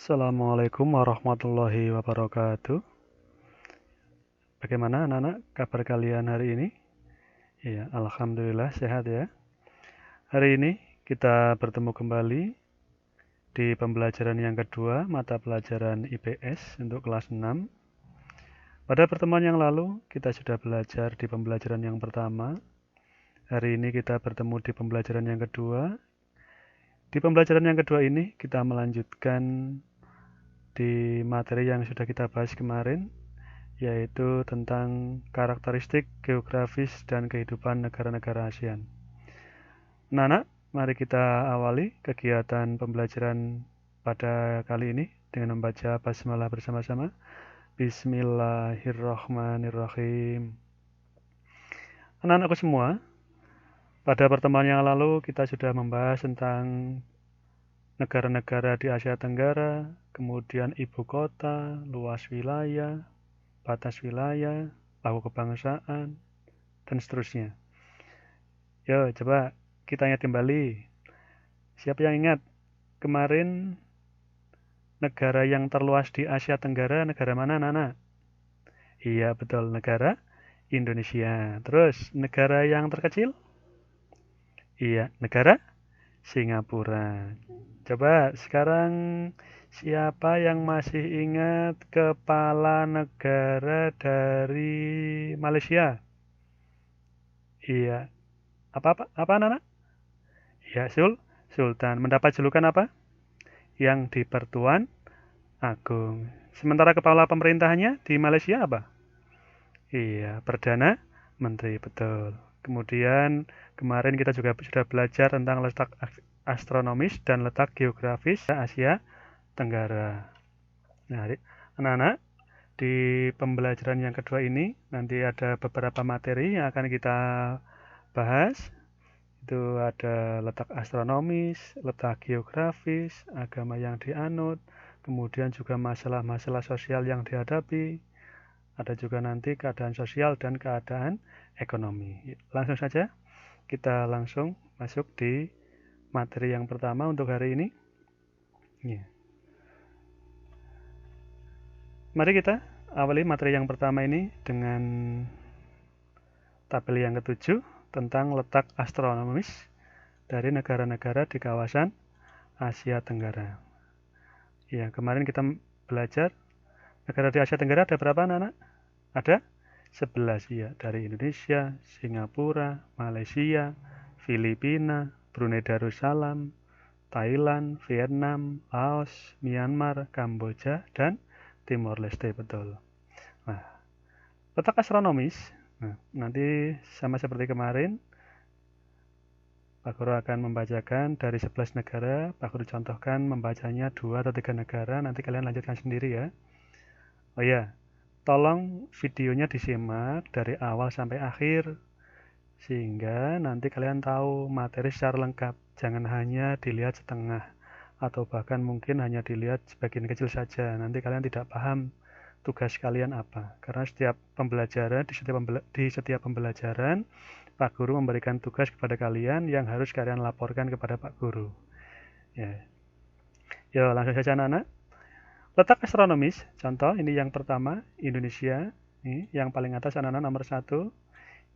Assalamualaikum warahmatullahi wabarakatuh. Bagaimana anak-anak kabar kalian hari ini? Ya, alhamdulillah sehat ya. Hari ini kita bertemu kembali di pembelajaran yang kedua mata pelajaran IPS untuk kelas 6. Pada pertemuan yang lalu kita sudah belajar di pembelajaran yang pertama. Hari ini kita bertemu di pembelajaran yang kedua. Di pembelajaran yang kedua ini kita melanjutkan di materi yang sudah kita bahas kemarin, yaitu tentang karakteristik geografis dan kehidupan negara-negara ASEAN. Nah, mari kita awali kegiatan pembelajaran pada kali ini dengan membaca basmalah bersama-sama. Bismillahirrahmanirrahim. Anak-anakku semua, pada pertemuan yang lalu kita sudah membahas tentang negara-negara di Asia Tenggara, kemudian ibu kota, luas wilayah, batas wilayah, laku kebangsaan, dan seterusnya. Yo, coba kita ingat kembali. Siapa yang ingat kemarin negara yang terluas di Asia Tenggara negara mana, Nana? Iya, betul, negara Indonesia. Terus, negara yang terkecil? Iya, negara Singapura. Coba sekarang siapa yang masih ingat kepala negara dari Malaysia? Iya, apa Nana? Ya, Sultan. Mendapat julukan apa? Yang di Pertuan Agung. Sementara kepala pemerintahannya di Malaysia apa? Iya, Perdana Menteri, betul. Kemudian kemarin kita juga sudah belajar tentang letak astronomis dan letak geografis Asia Tenggara. Nah, anak-anak, di pembelajaran yang kedua ini nanti ada beberapa materi yang akan kita bahas. Itu ada letak astronomis, letak geografis, agama yang dianut, kemudian juga masalah-masalah sosial yang dihadapi, ada juga nanti keadaan sosial dan keadaan ekonomi. Langsung saja kita langsung masuk di materi yang pertama untuk hari ini. Ya. Mari kita awali materi yang pertama ini dengan tabel yang ketujuh tentang letak astronomis dari negara-negara di kawasan Asia Tenggara. Ya, kemarin kita belajar negara di Asia Tenggara ada berapa, anak-anak? Ada 11 ya, dari Indonesia, Singapura, Malaysia, Filipina, Brunei Darussalam, Thailand, Vietnam, Laos, Myanmar, Kamboja, dan Timor Leste, betul. Nah, letak astronomis, nanti sama seperti kemarin, Pak Guru akan membacakan dari 11 negara, Pak Guru contohkan membacanya 2 atau 3 negara, nanti kalian lanjutkan sendiri ya. Oh ya, tolong videonya disimak dari awal sampai akhir, sehingga nanti kalian tahu materi secara lengkap. Jangan hanya dilihat setengah, atau bahkan mungkin hanya dilihat sebagian kecil saja. Nanti kalian tidak paham tugas kalian apa. Karena setiap pembelajaran, di setiap pembelajaran, Pak Guru memberikan tugas kepada kalian yang harus kalian laporkan kepada Pak Guru. Ya. Yo, langsung saja anak-anak. Letak astronomis, contoh ini yang pertama, Indonesia. Ini yang paling atas anak-anak nomor 1.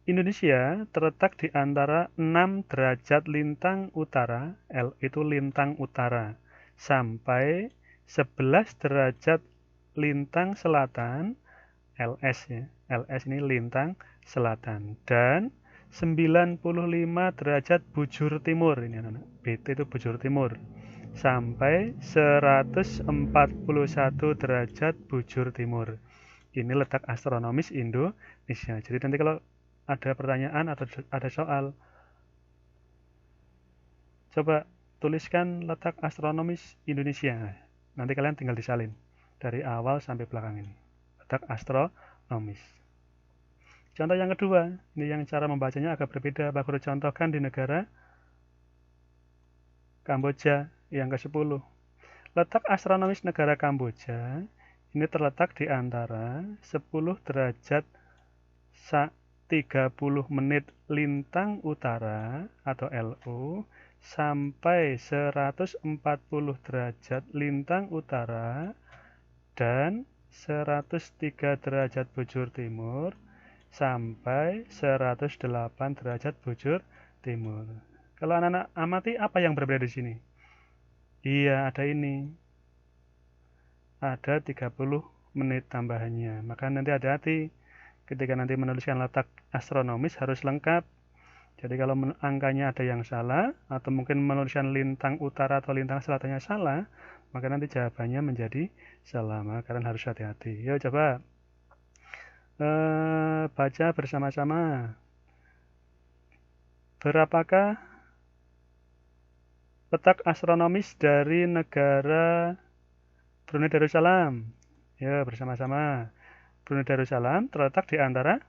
Indonesia terletak di antara 6 derajat lintang utara, L itu lintang utara, sampai 11 derajat lintang selatan, LS ya. LS ini lintang selatan, dan 95 derajat bujur timur, ini anak-anak. BT itu bujur timur, sampai 141 derajat bujur timur. Ini letak astronomis Indonesia. Jadi nanti kalau ada pertanyaan atau ada soal, coba tuliskan letak astronomis Indonesia. Nanti kalian tinggal disalin dari awal sampai belakang ini. Letak astronomis. Contoh yang kedua, ini yang cara membacanya agak berbeda. Pak Guru contohkan di negara Kamboja yang ke-10. Letak astronomis negara Kamboja ini terletak di antara 10 derajat 30 menit lintang utara atau LU sampai 140 derajat lintang utara dan 103 derajat bujur timur sampai 108 derajat bujur timur. Kalau anak-anak amati apa yang berbeda di sini? Iya, ada ini. Ada 30 menit tambahannya. Maka nanti hati-hati ketika nanti menuliskan letak astronomis harus lengkap. Jadi kalau angkanya ada yang salah atau mungkin menuliskan lintang utara atau lintang selatannya salah, maka nanti jawabannya menjadi salah. Maka kalian harus hati-hati. Yuk coba baca bersama-sama. Berapakah letak astronomis dari negara Brunei Darussalam? Ya, bersama-sama. Brunei Darussalam terletak di antara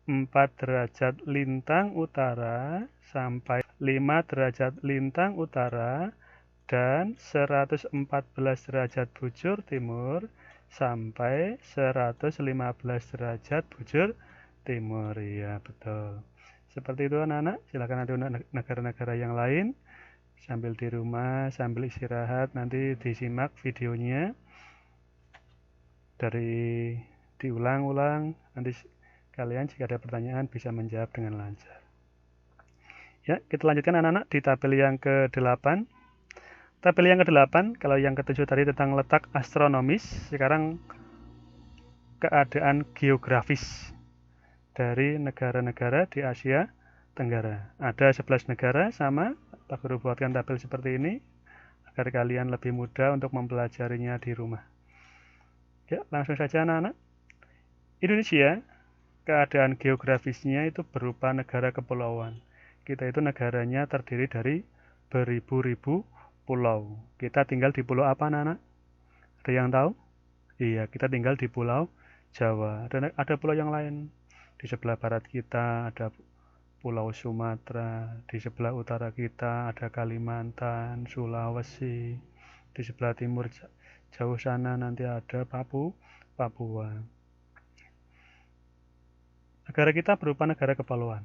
4 derajat lintang utara sampai 5 derajat lintang utara dan 114 derajat bujur timur sampai 115 derajat bujur timur. Ya, betul. Seperti itu anak-anak. Silakan ada negara-negara yang lain. Sambil di rumah, sambil istirahat, nanti disimak videonya. Dari diulang-ulang, nanti kalian jika ada pertanyaan bisa menjawab dengan lancar. Ya, kita lanjutkan anak-anak di tabel yang ke-8. Tabel yang ke-8, kalau yang ke-7 tadi tentang letak astronomis, sekarang keadaan geografis dari negara-negara di Asia Tenggara. Ada 11 negara sama, Pak Guru buatkan tabel seperti ini agar kalian lebih mudah untuk mempelajarinya di rumah. Ya, langsung saja anak-anak. Indonesia, keadaan geografisnya itu berupa negara kepulauan. Kita itu negaranya terdiri dari beribu-ribu pulau. Kita tinggal di pulau apa anak-anak? Ada yang tahu? Iya, kita tinggal di Pulau Jawa. Ada pulau yang lain. Di sebelah barat kita ada Pulau Sumatera, di sebelah utara kita ada Kalimantan, Sulawesi, di sebelah timur jauh sana nanti ada Papua. Negara kita berupa negara kepulauan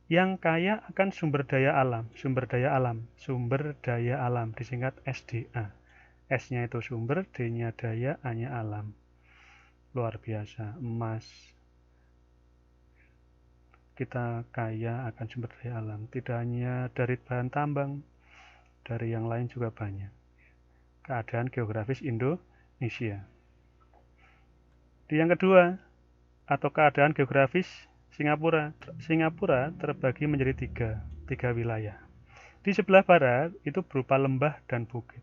yang kaya akan sumber daya alam disingkat SDA. S-nya itu sumber, D-nya daya, A-nya alam. Luar biasa, emas. Kita kaya akan sumber daya alam, tidak hanya dari bahan tambang, dari yang lain juga banyak. Keadaan geografis Indonesia. Di yang kedua, atau keadaan geografis Singapura. Singapura terbagi menjadi tiga wilayah. Di sebelah barat itu berupa lembah dan bukit.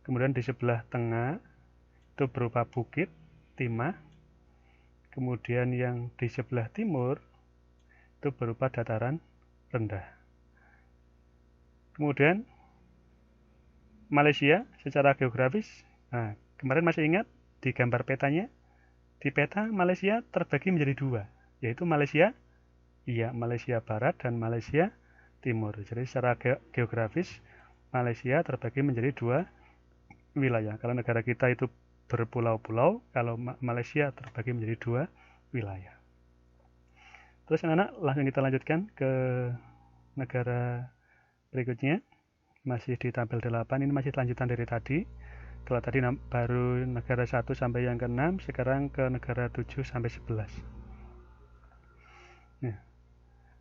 Kemudian di sebelah tengah itu berupa bukit, timah. Kemudian yang di sebelah timur itu berupa dataran rendah. Kemudian Malaysia secara geografis, nah, kemarin masih ingat di gambar petanya? Di peta Malaysia terbagi menjadi 2, yaitu Malaysia Barat dan Malaysia Timur. Jadi secara geografis Malaysia terbagi menjadi 2 wilayah. Kalau negara kita itu berpulau-pulau, kalau Malaysia terbagi menjadi 2 wilayah. Terus anak-anak langsung kita lanjutkan ke negara berikutnya. Masih di tabel 8, ini masih lanjutan dari tadi. Kalau tadi baru negara 1 sampai yang ke-6, sekarang ke negara 7 sampai 11. Nah,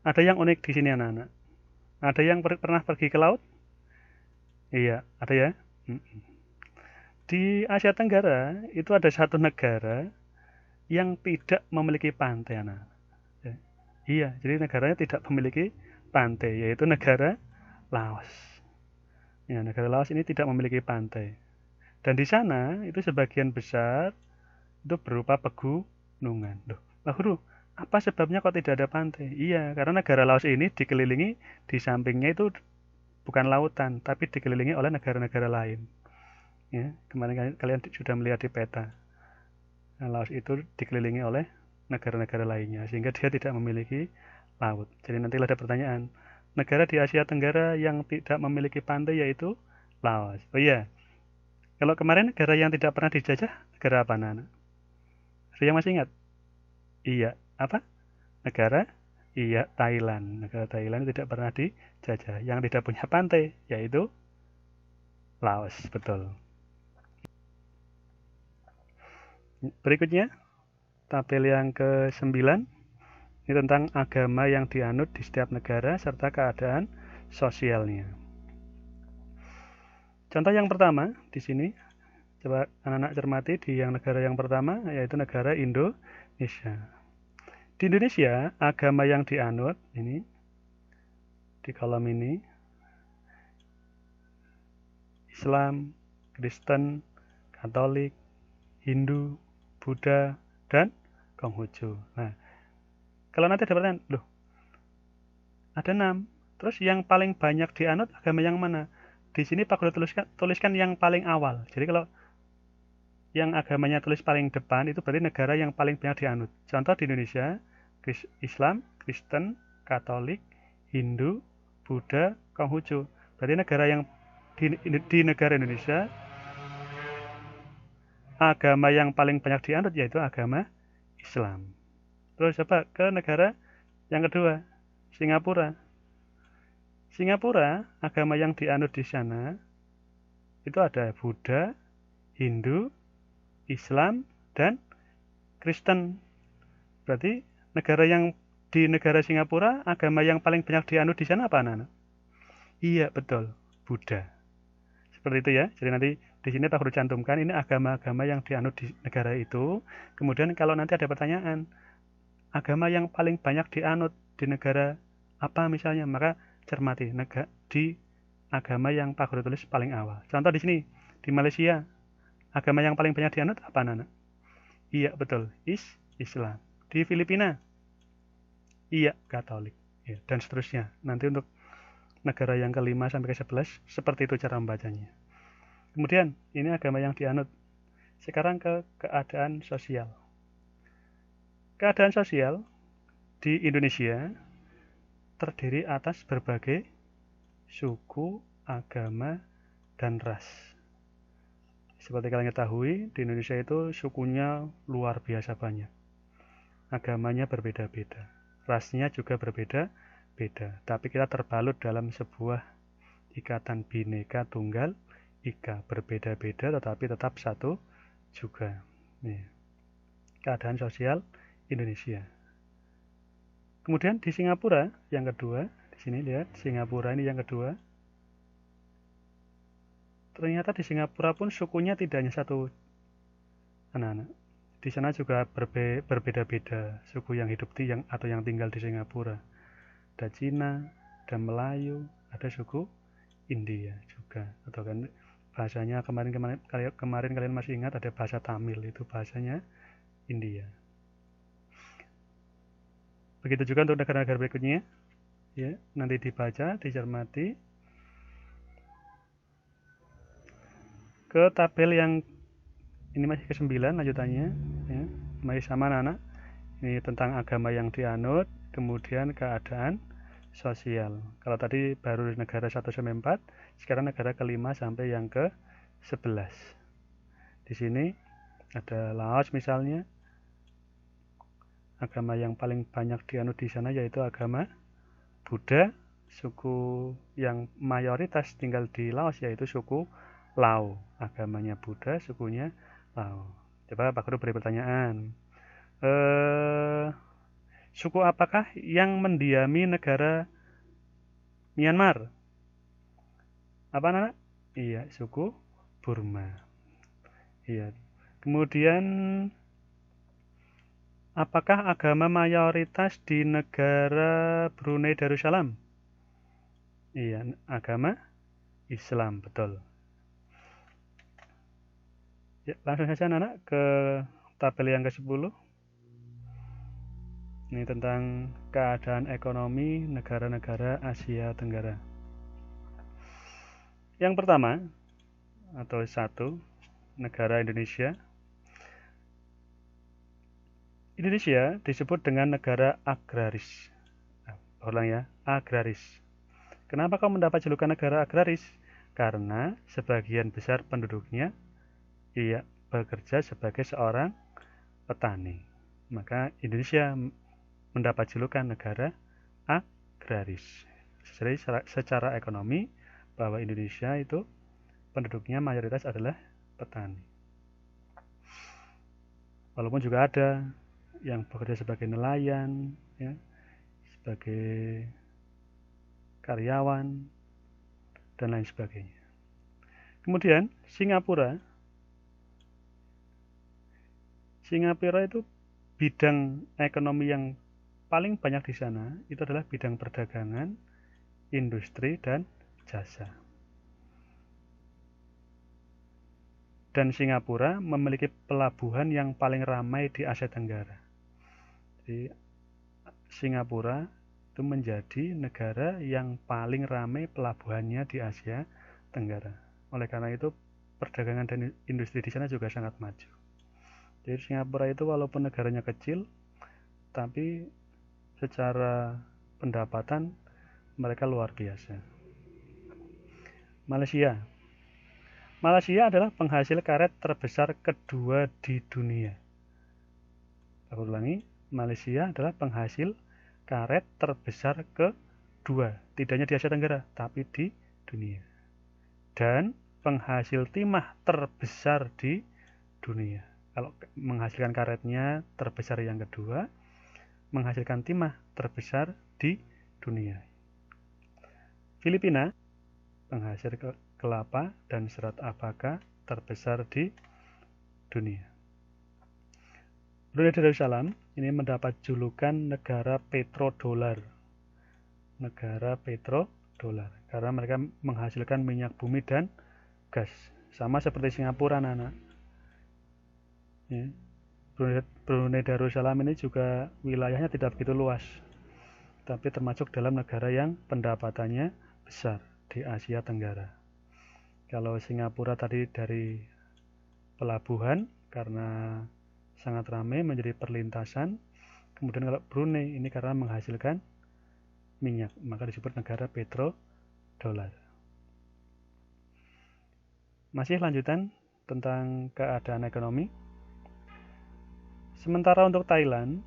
ada yang unik di sini anak-anak. Ada yang pernah pergi ke laut? Iya, ada ya. Di Asia Tenggara itu ada satu negara yang tidak memiliki pantai anak. Iya, jadi negaranya tidak memiliki pantai, yaitu negara Laos. Ya, negara Laos ini tidak memiliki pantai. Dan di sana itu sebagian besar itu berupa pegunungan. Loh, Pak Guru, apa sebabnya kok tidak ada pantai? Iya, karena negara Laos ini dikelilingi, di sampingnya itu bukan lautan, tapi dikelilingi oleh negara-negara lain. Ya, kemarin kalian sudah melihat di peta. Nah, Laos itu dikelilingi oleh negara-negara lainnya, sehingga dia tidak memiliki laut. Jadi nanti ada pertanyaan, negara di Asia Tenggara yang tidak memiliki pantai yaitu Laos. Oh iya, kalau kemarin negara yang tidak pernah dijajah, negara apa anak? Ada yang masih ingat? Iya, apa? negara? Iya, Thailand. Negara Thailand tidak pernah dijajah. Yang tidak punya pantai yaitu Laos, betul. Berikutnya, tabel yang ke-9. Ini tentang agama yang dianut di setiap negara serta keadaan sosialnya. Contoh yang pertama di sini, coba anak-anak cermati di yang negara yang pertama, yaitu negara Indonesia. Di Indonesia, agama yang dianut ini di kolom ini Islam, Kristen, Katolik, Hindu, Buddha, dan Konghucu. Nah, kalau nanti ada pertanyaan, loh, ada 6. Terus yang paling banyak dianut agama yang mana? Di sini Pak Guru tuliskan yang paling awal. Jadi kalau yang agamanya tulis paling depan itu berarti negara yang paling banyak dianut. Contoh di Indonesia, Islam, Kristen, Katolik, Hindu, Buddha, Konghucu. Berarti negara yang di negara Indonesia agama yang paling banyak dianut yaitu agama Islam. Terus coba ke negara yang kedua, Singapura. Singapura, agama yang dianut di sana itu ada Buddha, Hindu, Islam, dan Kristen. Berarti di negara Singapura agama yang paling banyak dianut di sana apa, anak-anak? Iya, betul, Buddha. Seperti itu ya. Jadi nanti di sini Pak Guru cantumkan ini agama-agama yang dianut di negara itu. Kemudian kalau nanti ada pertanyaan, agama yang paling banyak dianut di negara apa misalnya, maka cermati di agama yang Pak Guru tulis paling awal. Contoh di sini, di Malaysia, agama yang paling banyak dianut apa, anak-anak? Iya, betul, Islam. Di Filipina, iya, Katolik. Ya, dan seterusnya. Nanti untuk negara yang ke-5 sampai ke-11 seperti itu cara membacanya. Kemudian ini agama yang dianut. Sekarang ke keadaan sosial. Keadaan sosial di Indonesia terdiri atas berbagai suku, agama, dan ras. Seperti kalian ketahui, di Indonesia itu sukunya luar biasa banyak. Agamanya berbeda-beda. Rasnya juga berbeda-beda. Tapi kita terbalut dalam sebuah ikatan Bhinneka Tunggal Ika, berbeda-beda tetapi tetap satu juga. Nih, keadaan sosial Indonesia. Kemudian di Singapura yang kedua, di sini lihat Singapura ini yang kedua. Ternyata di Singapura pun sukunya tidak hanya satu, anak-anak. Di sana juga berbeda-beda suku yang hidup atau yang tinggal di Singapura. Ada Cina, ada Melayu, ada suku India juga. Atau kan bahasanya kemarin kalian masih ingat ada bahasa Tamil, itu bahasanya India. Begitu juga untuk negara-negara berikutnya. Ya, nanti dibaca, dicermati. Ke tabel yang ini masih ke-9 lanjutannya, ya, masih sama anak-anak. Ini tentang agama yang dianut, kemudian keadaan sosial. Kalau tadi baru negara 1 sampai 4, sekarang negara ke-5 sampai yang ke-11. Di sini ada Laos misalnya. Agama yang paling banyak dianut di sana yaitu agama Buddha. Suku yang mayoritas tinggal di Laos yaitu suku Lao. Agamanya Buddha, sukunya Lao. Coba Pak Guru beri pertanyaan. Suku apakah yang mendiami negara Myanmar? Apa, anak? Iya, suku Burma. Iya. Kemudian apakah agama mayoritas di negara Brunei Darussalam? Iya, agama Islam, betul. Ya, langsung saja anak ke tabel yang ke-10. Ini tentang keadaan ekonomi negara-negara Asia Tenggara. Yang pertama, atau 1, negara Indonesia. Indonesia disebut dengan negara agraris. Ulang ya, agraris. Kenapa kau mendapat julukan negara agraris? Karena sebagian besar penduduknya bekerja sebagai seorang petani. Maka Indonesia mendapat julukan negara agraris. Jadi secara ekonomi bahwa Indonesia itu penduduknya mayoritas adalah petani. Walaupun juga ada yang bekerja sebagai nelayan, ya, sebagai karyawan, dan lain sebagainya. Kemudian Singapura itu bidang ekonomi yang paling banyak di sana itu adalah bidang perdagangan, industri, dan jasa. Dan Singapura memiliki pelabuhan yang paling ramai di Asia Tenggara. Jadi Singapura itu menjadi negara yang paling ramai pelabuhannya di Asia Tenggara. Oleh karena itu perdagangan dan industri di sana juga sangat maju. Jadi Singapura itu walaupun negaranya kecil, tapi secara pendapatan mereka luar biasa. Malaysia adalah penghasil karet terbesar kedua di dunia. Aku ulangi, Malaysia adalah penghasil karet terbesar kedua, tidak hanya di Asia Tenggara, tapi di dunia. Dan penghasil timah terbesar di dunia. Kalau menghasilkan karetnya terbesar yang kedua, menghasilkan timah terbesar di dunia. Filipina, penghasil kelapa dan serat apaka terbesar di dunia. Brunei Darussalam ini mendapat julukan negara petrodolar. Karena mereka menghasilkan minyak bumi dan gas. Sama seperti Singapura, anak-anak. Ya. Brunei Darussalam ini juga wilayahnya tidak begitu luas, tapi termasuk dalam negara yang pendapatannya besar di Asia Tenggara. Kalau Singapura tadi dari pelabuhan karena sangat ramai menjadi perlintasan, kemudian kalau Brunei ini karena menghasilkan minyak, maka disebut negara petrodolar. Masih lanjutan tentang keadaan ekonomi. Sementara untuk Thailand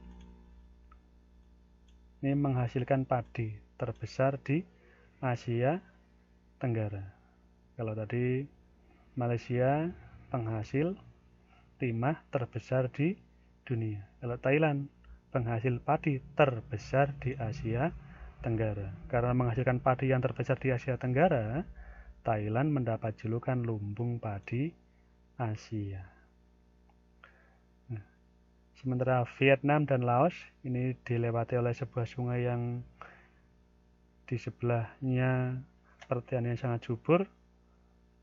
ini menghasilkan padi terbesar di Asia Tenggara. Kalau tadi Malaysia penghasil timah terbesar di dunia. Kalau Thailand penghasil padi terbesar di Asia Tenggara. Karena menghasilkan padi yang terbesar di Asia Tenggara, Thailand mendapat julukan lumbung padi Asia. Nah, sementara Vietnam dan Laos ini dilewati oleh sebuah sungai yang di sebelahnya pertanian sangat subur.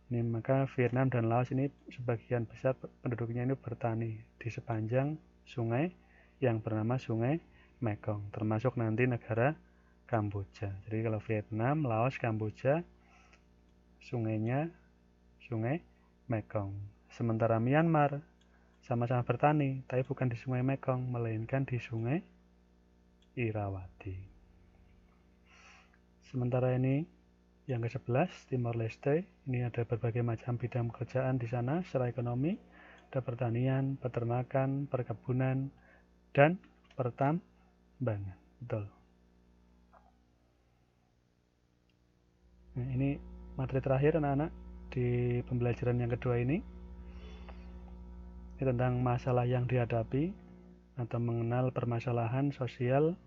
Ini maka Vietnam dan Laos ini sebagian besar penduduknya ini bertani di sepanjang sungai yang bernama Sungai Mekong, termasuk nanti negara Kamboja. Jadi kalau Vietnam, Laos, Kamboja sungainya Sungai Mekong. Sementara Myanmar sama-sama bertani, tapi bukan di Sungai Mekong, melainkan di Sungai Irrawaddy. Sementara ini yang ke-11, Timor Leste, ini ada berbagai macam bidang pekerjaan di sana secara ekonomi, ada pertanian, peternakan, perkebunan, dan pertambangan. Betul. Nah, ini materi terakhir anak-anak di pembelajaran yang kedua ini. Ini tentang masalah yang dihadapi atau mengenal permasalahan sosial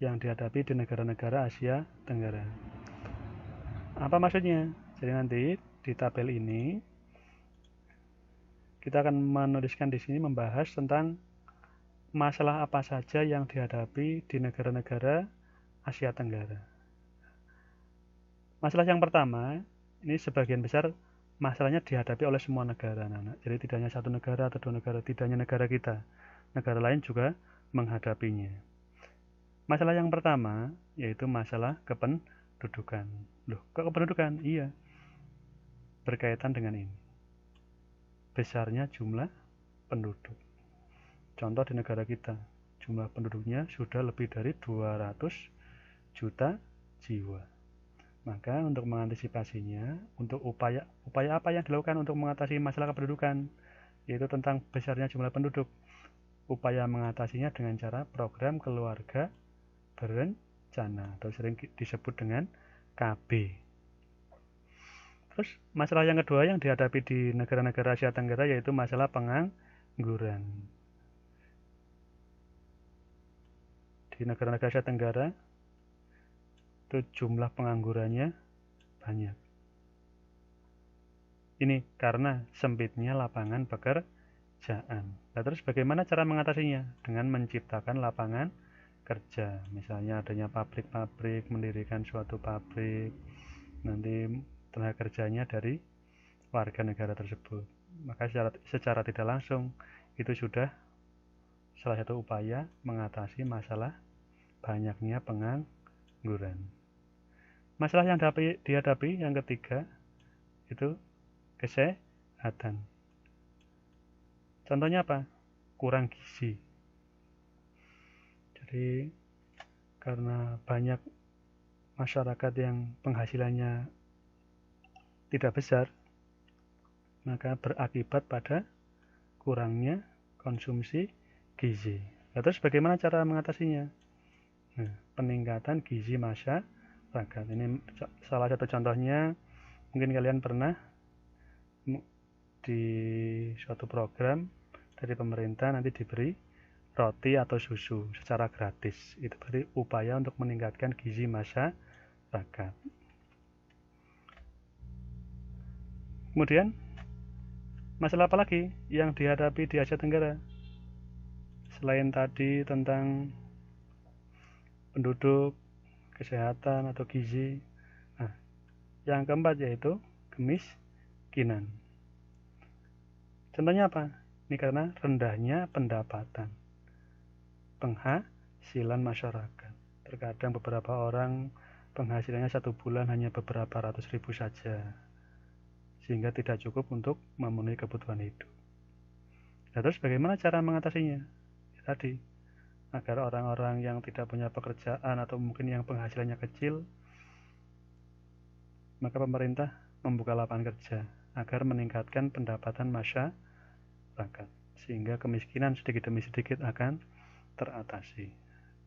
yang dihadapi di negara-negara Asia Tenggara. Apa maksudnya? Jadi nanti di tabel ini kita akan menuliskan di sini membahas tentang masalah apa saja yang dihadapi di negara-negara Asia Tenggara. Masalah yang pertama, ini sebagian besar masalahnya dihadapi oleh semua negara, anak-anak. Jadi tidak hanya satu negara atau dua negara, tidak hanya negara kita. Negara lain juga menghadapinya. Masalah yang pertama yaitu masalah kependudukan. Loh, kok kependudukan? Iya, berkaitan dengan ini. Besarnya jumlah penduduk. Contoh di negara kita, jumlah penduduknya sudah lebih dari 200 juta jiwa. Maka untuk mengantisipasinya, untuk upaya apa yang dilakukan untuk mengatasi masalah kependudukan, yaitu tentang besarnya jumlah penduduk. upaya mengatasinya dengan cara program keluarga berencana atau sering disebut dengan KB. Terus masalah yang kedua yang dihadapi di negara-negara Asia Tenggara yaitu masalah pengangguran. Di negara-negara Asia Tenggara itu jumlah penganggurannya banyak. Ini karena sempitnya lapangan pekerjaan. Nah, terus bagaimana cara mengatasinya? Dengan menciptakan lapangan kerja. Misalnya adanya pabrik-pabrik, mendirikan suatu pabrik, nanti tenaga kerjanya dari warga negara tersebut. Maka secara tidak langsung itu sudah salah satu upaya mengatasi masalah banyaknya pengangguran. Masalah yang dihadapi yang ketiga itu kesehatan. Contohnya apa? Kurang gizi. Jadi karena banyak masyarakat yang penghasilannya tidak besar, maka berakibat pada kurangnya konsumsi gizi. Nah, terus bagaimana cara mengatasinya? Nah, peningkatan gizi masyarakat. Ini salah satu contohnya, mungkin kalian pernah di suatu program dari pemerintah nanti diberi roti atau susu secara gratis. Itu berarti upaya untuk meningkatkan gizi masyarakat. Kemudian masalah apa lagi yang dihadapi di Asia Tenggara selain tadi tentang penduduk, kesehatan atau gizi? Nah, yang keempat yaitu kemiskinan. Contohnya apa? Ini karena rendahnya pendapatan, penghasilan masyarakat. Terkadang beberapa orang penghasilannya satu bulan hanya beberapa ratus ribu saja, sehingga tidak cukup untuk memenuhi kebutuhan hidup. Nah, terus bagaimana cara mengatasinya? Ya, tadi, agar orang-orang yang tidak punya pekerjaan atau mungkin yang penghasilannya kecil, maka pemerintah membuka lapangan kerja agar meningkatkan pendapatan masyarakat, sehingga kemiskinan sedikit demi sedikit akan teratasi.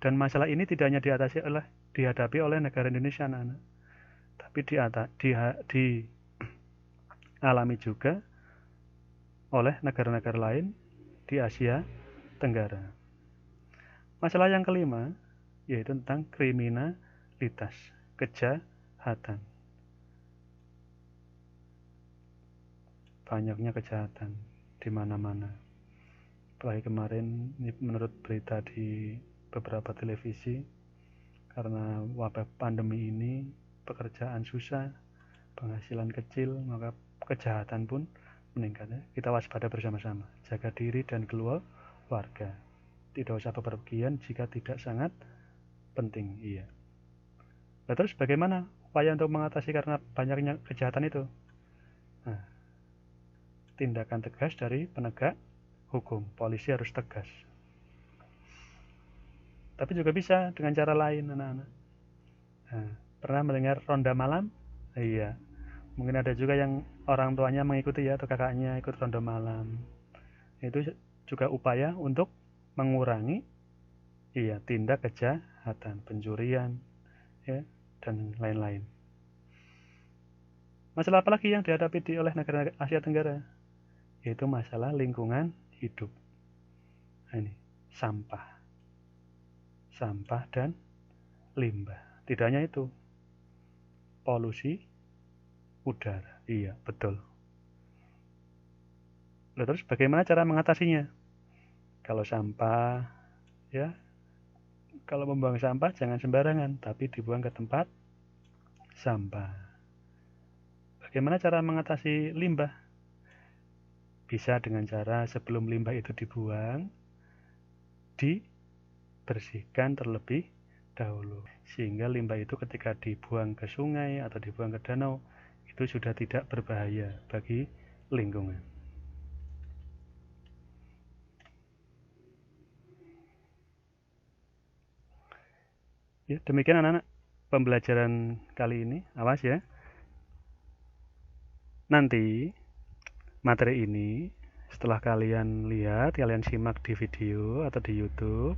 Dan masalah ini tidak hanya dihadapi oleh negara Indonesia, anak-anak, tapi dialami juga oleh negara-negara lain di Asia Tenggara. Masalah yang kelima yaitu tentang kriminalitas, kejahatan. Banyaknya kejahatan di mana-mana. Apalagi kemarin ini menurut berita di beberapa televisi, karena wabah pandemi ini pekerjaan susah, penghasilan kecil, maka kejahatan pun meningkat. Kita waspada bersama-sama, jaga diri dan keluarga. Tidak usah bepergian jika tidak sangat penting. Iya. Nah, terus bagaimana upaya untuk mengatasi karena banyaknya kejahatan itu? Nah, tindakan tegas dari penegak hukum. Polisi harus tegas. Tapi juga bisa dengan cara lain, anak-anak. Nah, pernah mendengar ronda malam? Iya. Mungkin ada juga yang orang tuanya mengikuti ya, atau kakaknya ikut ronda malam. Itu juga upaya untuk mengurangi tindak kejahatan, pencurian, ya, dan lain-lain. Masalah apa lagi yang dihadapi oleh negara Asia Tenggara? Yaitu masalah lingkungan hidup. Nah, ini sampah dan limbah. Tidak hanya itu, polusi udara. Iya, betul. Lalu terus bagaimana cara mengatasinya? Kalau sampah, ya, kalau membuang sampah jangan sembarangan, tapi dibuang ke tempat sampah. Bagaimana cara mengatasi limbah? Bisa dengan cara sebelum limbah itu dibuang, dibersihkan terlebih dahulu, sehingga limbah itu ketika dibuang ke sungai atau dibuang ke danau itu sudah tidak berbahaya bagi lingkungan. Ya, demikian anak-anak pembelajaran kali ini. Awas ya. Nanti materi ini Setelah kalian lihat, kalian simak di video atau di YouTube,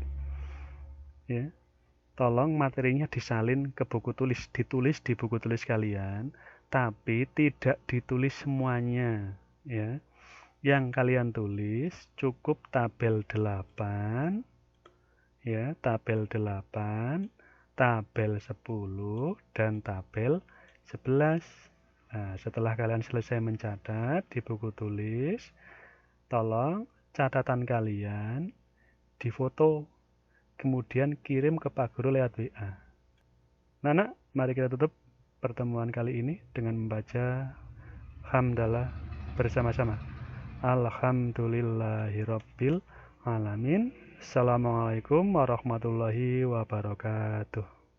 ya, tolong materinya disalin ke buku tulis, ditulis di buku tulis kalian, tapi tidak ditulis semuanya, ya. Yang kalian tulis cukup tabel 8, ya, tabel 8, tabel 10, dan tabel 11. Nah, setelah kalian selesai mencatat di buku tulis, tolong catatan kalian difoto, kemudian kirim ke Pak Guru lewat WA. Nah, mari kita tutup pertemuan kali ini dengan membaca hamdalah bersama-sama. Alhamdulillahirabbil alamin. Assalamualaikum warahmatullahi wabarakatuh.